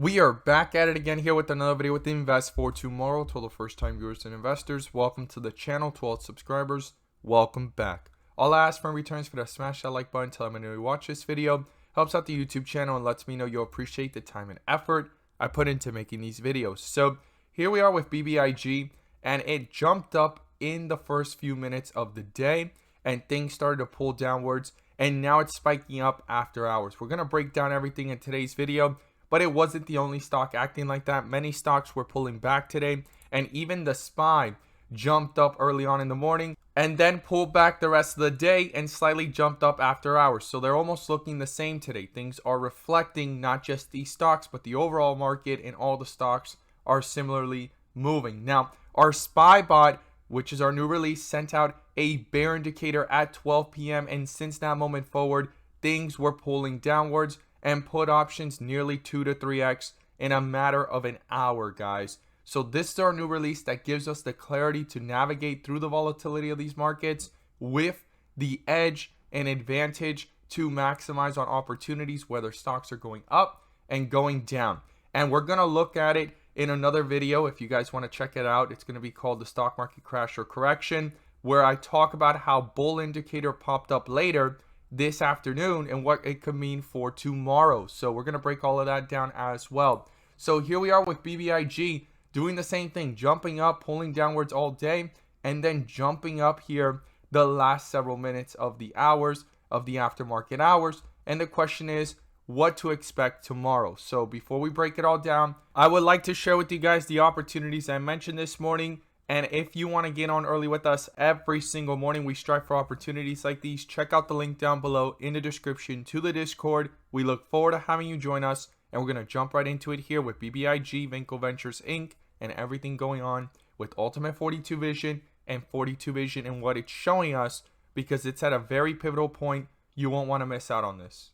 We are back at it again here with another video with the Invest for Tomorrow. To all the first time viewers and investors, welcome to the channel. To all subscribers, welcome back. All I ask for in return is for you to smash that like button, tell me you watch this video. Helps out the YouTube channel and lets me know you appreciate the time and effort I put into making these videos. So here we are with BBIG, and it jumped up in the first few minutes of the day and things started to pull downwards, and now it's spiking up after hours. We're going to break down everything in today's video. But it wasn't the only stock acting like that. Many stocks were pulling back today, and even the SPY jumped up early on in the morning and then pulled back the rest of the day and slightly jumped up after hours. So they're almost looking the same today. Things are reflecting not just these stocks, but the overall market, and all the stocks are similarly moving. Now, our SPY bot, which is our new release, sent out a bear indicator at 12 p.m. and since that moment forward, things were pulling downwards, and put options nearly 2 to 3x in a matter of an hour, guys. So this is our new release that gives us the clarity to navigate through the volatility of these markets with the edge and advantage to maximize on opportunities, whether stocks are going up and going down. And we're going to look at it in another video. If you guys want to check it out, it's going to be called the stock market crash or correction, where I talk about how bull indicator popped up later this afternoon and what it could mean for tomorrow. So we're going to break all of that down as well. So here we are with BBIG doing the same thing, jumping up, pulling downwards all day, and then jumping up here the last several minutes of the hours of the aftermarket hours. And the question is what to expect tomorrow. So before we break it all down, I would like to share with you guys the opportunities I mentioned this morning. And if you want to get on early with us every single morning, we strive for opportunities like these. Check out the link down below in the description to the Discord. We look forward to having you join us, and we're going to jump right into it here with BBIG, Vinco Ventures Inc., and everything going on with Ultimate 42 Vision and 42 Vision and what it's showing us, because it's at a very pivotal point. You won't want to miss out on this.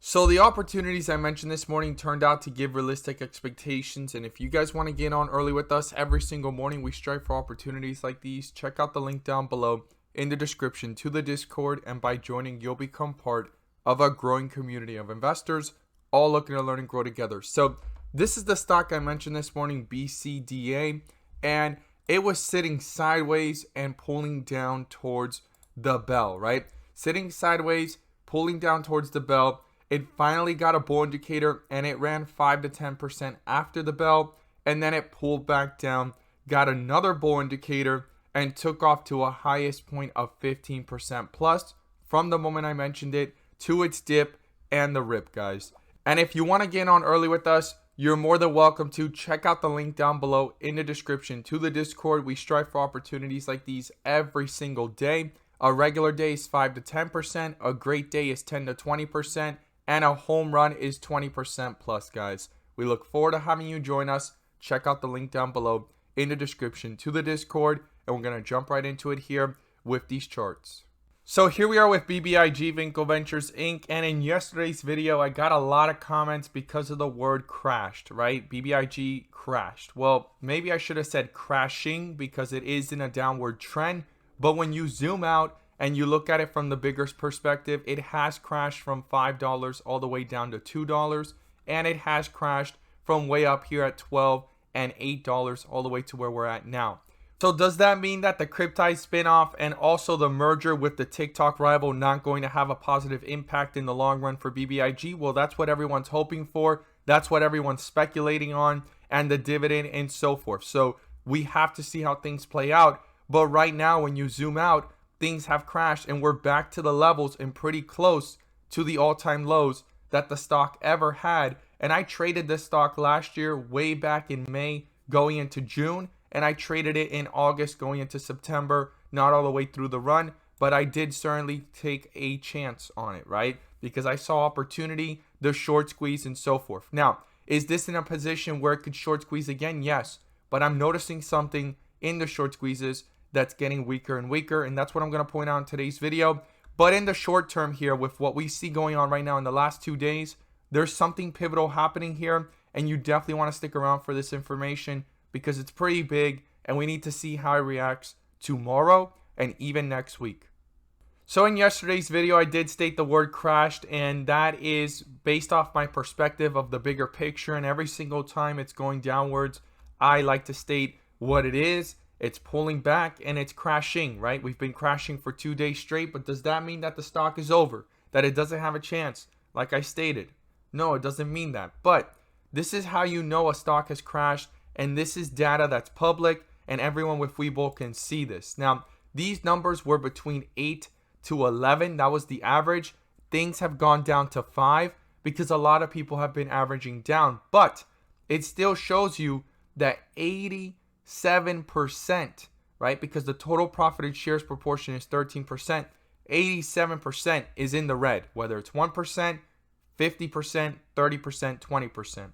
So the opportunities I mentioned this morning turned out to give realistic expectations, and if you guys want to get on early with us every single morning, we strive for opportunities like these. Check out the link down below in the description to the Discord, and by joining, you'll become part of a growing community of investors, all looking to learn and grow together. So this is the stock I mentioned this morning, BCDA, and it was sitting sideways and pulling down towards the bell, right? Sitting sideways, pulling down towards the bell. It finally got a bull indicator and it ran 5 to 10% after the bell, and then it pulled back down, got another bull indicator, and took off to a highest point of 15% plus from the moment I mentioned it to its dip and the rip, guys. And if you want to get on early with us, you're more than welcome to. Check out the link down below in the description to the Discord. We strive for opportunities like these every single day. A regular day is 5 to 10%, a great day is 10 to 20%. And a home run is 20% plus, guys. We look forward to having you join us. Check out the link down below in the description to the Discord. And we're going to jump right into it here with these charts. So here we are with BBIG, Vinco Ventures Inc. And in yesterday's video, I got a lot of comments because of the word crashed, right? BBIG crashed. Well, maybe I should have said crashing because it is in a downward trend. But when you zoom out and you look at it from the bigger perspective, it has crashed from $5 all the way down to $2. And it has crashed from way up here at $12 and $8 all the way to where we're at now. So does that mean that the Crypto spinoff and also the merger with the TikTok rival not going to have a positive impact in the long run for BBIG? Well, that's what everyone's hoping for. That's what everyone's speculating on, and the dividend and so forth. So we have to see how things play out. But right now, when you zoom out, things have crashed and we're back to the levels and pretty close to the all-time lows that the stock ever had. And I traded this stock last year way back in May going into June, and I traded it in August going into September, not all the way through the run, but I did certainly take a chance on it, right? Because I saw opportunity, the short squeeze and so forth. Now, is this in a position where it could short squeeze again? Yes, but I'm noticing something in the short squeezes that's getting weaker and weaker, and that's what I'm going to point out in today's video. But in the short term here, with what we see going on right now in the last 2 days, there's something pivotal happening here, and you definitely want to stick around for this information because it's pretty big, and we need to see how it reacts tomorrow and even next week. So in yesterday's video, I did state the word crashed, and that is based off my perspective of the bigger picture. And every single time it's going downwards, I like to state what it is. It's pulling back and it's crashing, right? We've been crashing for 2 days straight, but does that mean that the stock is over? That it doesn't have a chance, like I stated? No, it doesn't mean that. But this is how you know a stock has crashed, and this is data that's public, and everyone with Webull can see this. Now, these numbers were between 8 to 11. That was the average. Things have gone down to 5 because a lot of people have been averaging down, but it still shows you that 87%, right? Because the total profited shares proportion is 13%. 87% is in the red, whether it's 1%, 50%, 30%, 20%.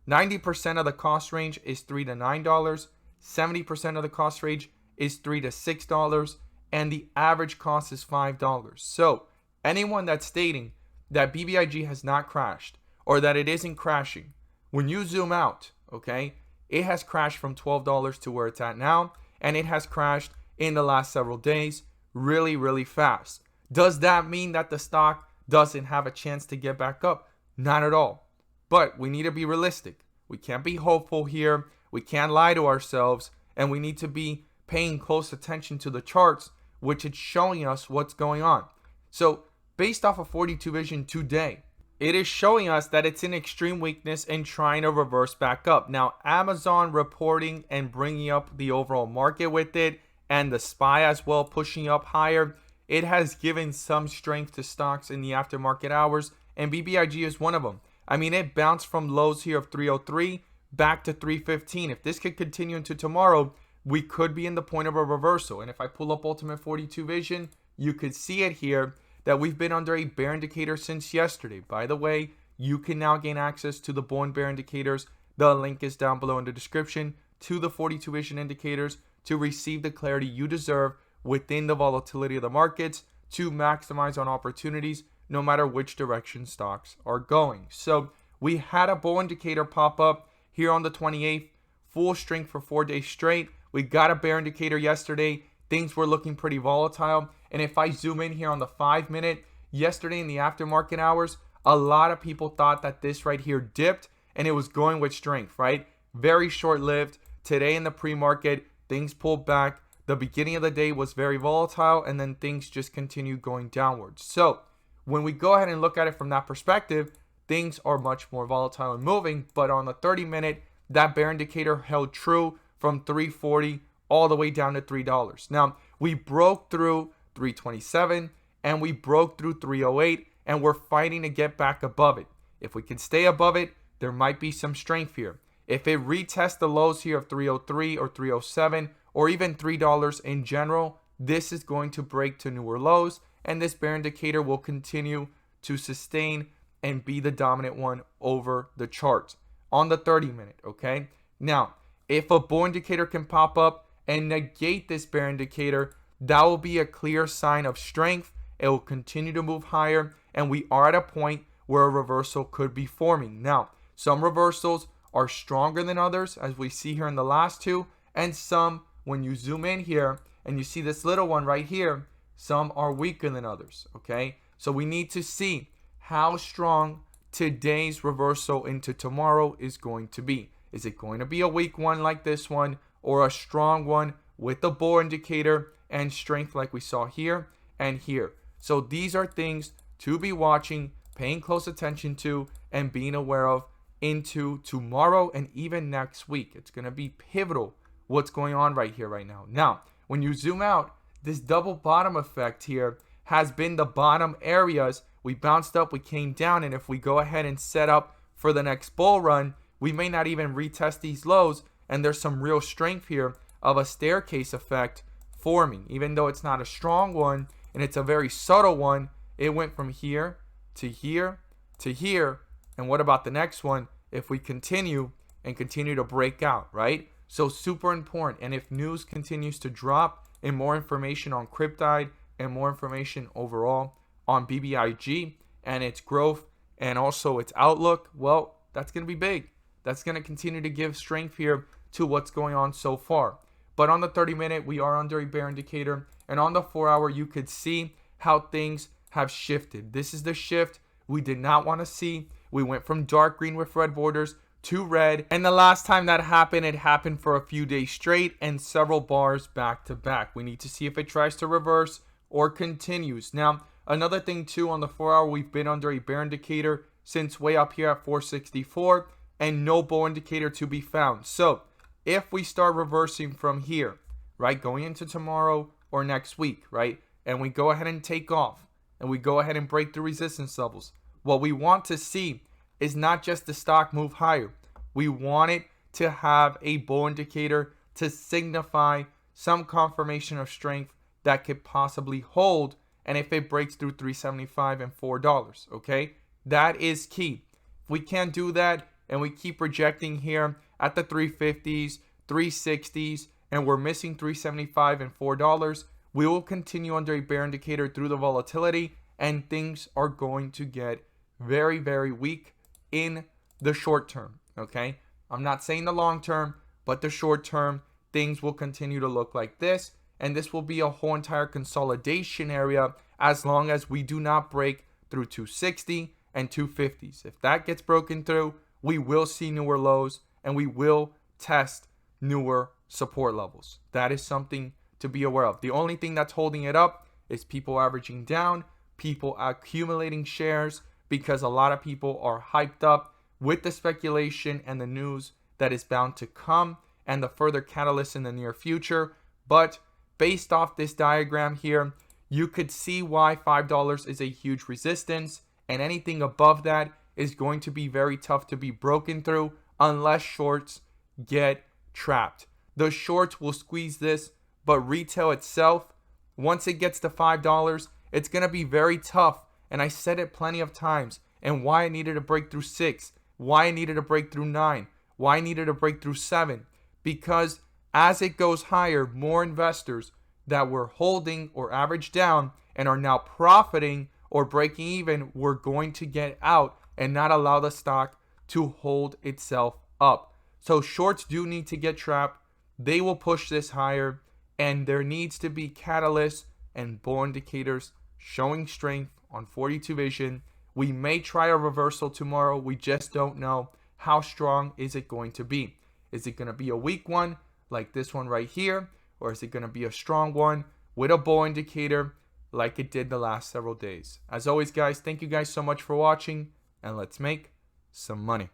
90% of the cost range is $3 to $9. 70% of the cost range is $3 to $6. And the average cost is $5. So anyone that's stating that BBIG has not crashed or that it isn't crashing, when you zoom out, okay, it has crashed from $12 to where it's at now, and it has crashed in the last several days really, really fast. Does that mean that the stock doesn't have a chance to get back up? Not at all. But we need to be realistic. We can't be hopeful here. We can't lie to ourselves, and we need to be paying close attention to the charts, which is showing us what's going on. So based off of 42 Vision today, it is showing us that it's in extreme weakness and trying to reverse back up. Now, Amazon reporting and bringing up the overall market with it, and the SPY as well pushing up higher, it has given some strength to stocks in the aftermarket hours, and BBIG is one of them. I mean, it bounced from lows here of 303 back to 315. If this could continue into tomorrow, we could be in the point of a reversal. And if I pull up Ultimate 42 Vision, you could see it here that we've been under a bear indicator since yesterday. By the way, you can now gain access to the bull and bear indicators. The link is down below in the description to the 42 Vision indicators to receive the clarity you deserve within the volatility of the markets to maximize on opportunities no matter which direction stocks are going. So we had a bull indicator pop up here on the 28th, full strength for 4 days straight. We got a bear indicator yesterday. Things were looking pretty volatile. And if I zoom in here on the 5-minute, yesterday in the aftermarket hours, a lot of people thought that this right here dipped and it was going with strength, right? Very short-lived. Today in the pre-market, things pulled back. The beginning of the day was very volatile, and then things just continued going downwards. So when we go ahead and look at it from that perspective, things are much more volatile and moving. But on the 30-minute, that bear indicator held true from 340 all the way down to $3. Now, we broke through 327 and we broke through 308, and we're fighting to get back above it. If we can stay above it, there might be some strength here. If it retests the lows here of 303 or 307 or even $3 in general, this is going to break to newer lows, and this bear indicator will continue to sustain and be the dominant one over the charts on the 30-minute, okay? Now, if a bull indicator can pop up and negate this bear indicator, that will be a clear sign of strength. It will continue to move higher, and we are at a point where a reversal could be forming. Now, some reversals are stronger than others, as we see here in the last two, and some, when you zoom in here and you see this little one right here, some are weaker than others, okay? So we need to see how strong today's reversal into tomorrow is going to be. Is it going to be a weak one like this one, or a strong one with the bull indicator and strength like we saw here and here? So these are things to be watching, paying close attention to, and being aware of into tomorrow and even next week. It's going to be pivotal what's going on right here, right now. Now, when you zoom out, this double bottom effect here has been the bottom areas. We bounced up, we came down, and if we go ahead and set up for the next bull run, we may not even retest these lows, and there's some real strength here of a staircase effect forming. Even though it's not a strong one and it's a very subtle one, it went from here to here to here. And what about the next one if we continue and continue to break out, right? So super important. And if news continues to drop and more information on Cryptide and more information overall on BBIG and its growth and also its outlook, well, that's going to be big. That's going to continue to give strength here to what's going on so far. But on the 30-minute, we are under a bear indicator. And on the 4-hour, you could see how things have shifted. This is the shift we did not want to see. We went from dark green with red borders to red, and the last time that happened, it happened for a few days straight and several bars back to back. We need to see if it tries to reverse or continues. Now, another thing too, on the 4-hour, we've been under a bear indicator since way up here at 464 and no bull indicator to be found. So if we start reversing from here, right, going into tomorrow or next week, right, and we go ahead and take off and we go ahead and break through resistance levels, what we want to see is not just the stock move higher. We want it to have a bull indicator to signify some confirmation of strength that could possibly hold, and if it breaks through 375 and $4, okay? That is key. If we can't do that and we keep rejecting here at the 350s, 360s, and we're missing 375 and $4, we will continue under a bear indicator through the volatility, and things are going to get very, very weak in the short term, okay? I'm not saying the long term, but the short term, things will continue to look like this, and this will be a whole entire consolidation area as long as we do not break through 260 and 250s. If that gets broken through, we will see newer lows and we will test newer support levels. That is something to be aware of. The only thing that's holding it up is people averaging down, people accumulating shares, because a lot of people are hyped up with the speculation and the news that is bound to come and the further catalysts in the near future. But based off this diagram here, you could see why $5 is a huge resistance, and anything above that is going to be very tough to be broken through unless shorts get trapped. The shorts will squeeze this, but retail itself, once it gets to $5, it's going to be very tough. And I said it plenty of times, and why I needed to break through 6, why I needed to break through 9, why I needed to break through 7, because as it goes higher, more investors that were holding or averaged down and are now profiting or breaking even, we're going to get out and not allow the stock to hold itself up. So shorts do need to get trapped. They will push this higher, and there needs to be catalysts and bull indicators showing strength on 42 vision. We may try a reversal tomorrow. We just don't know how strong is it going to be. Is it going to be a weak one like this one right here, or is it going to be a strong one with a bull indicator like it did the last several days? As always, guys, thank you guys so much for watching, and let's make some money.